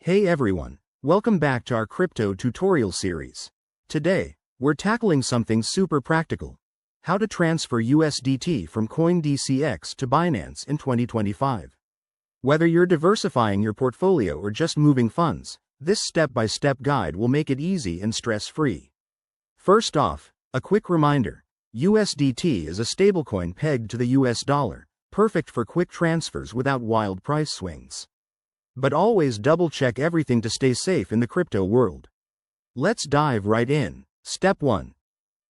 Hey everyone, welcome back to our crypto tutorial series. Today, we're tackling something super practical. How to transfer USDT from CoinDCX to Binance in 2025. Whether you're diversifying your portfolio or just moving funds, this step-by-step guide will make it easy and stress-free. First off, a quick reminder. USDT is a stablecoin pegged to the US dollar, perfect for quick transfers without wild price swings. But always double-check everything to stay safe in the crypto world. Let's dive right in. Step 1.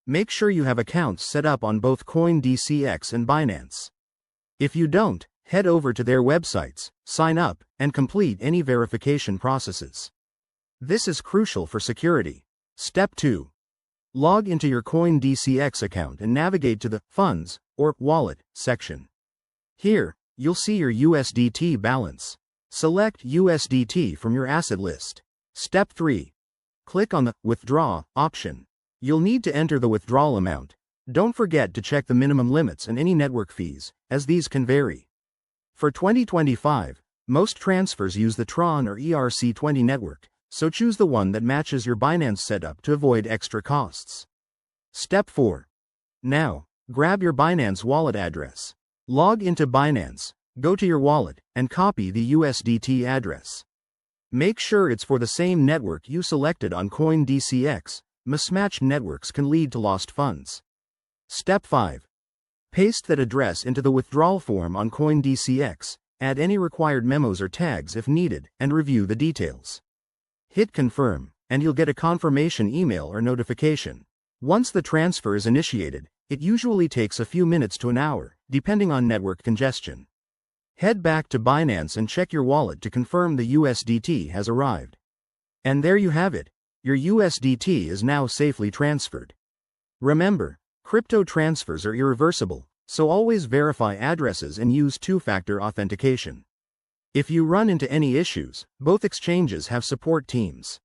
Make sure you have accounts set up on both CoinDCX and Binance. If you don't, head over to their websites, sign up, and complete any verification processes. This is crucial for security. Step 2. Log into your CoinDCX account and navigate to the Funds or Wallet section. Here, you'll see your USDT balance. Select USDT from your asset list. Step 3. Click on the Withdraw option. You'll need to enter the withdrawal amount. Don't forget to check the minimum limits and any network fees, as these can vary. For 2025, most transfers use the Tron or ERC20 network, so choose the one that matches your Binance setup to avoid extra costs. Step 4. Now, grab your Binance wallet address. Log into Binance. Go to your wallet, and copy the USDT address. Make sure it's for the same network you selected on CoinDCX. Mismatched networks can lead to lost funds. Step 5. Paste that address into the withdrawal form on CoinDCX, add any required memos or tags if needed, and review the details. Hit Confirm, and you'll get a confirmation email or notification. Once the transfer is initiated, it usually takes a few minutes to an hour, depending on network congestion. Head back to Binance and check your wallet to confirm the USDT has arrived. And there you have it. Your USDT is now safely transferred. Remember, crypto transfers are irreversible, so always verify addresses and use two-factor authentication. If you run into any issues, both exchanges have support teams.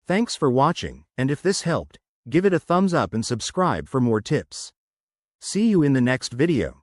Thanks for watching, and if this helped, give it a thumbs up and subscribe for more tips. See you in the next video.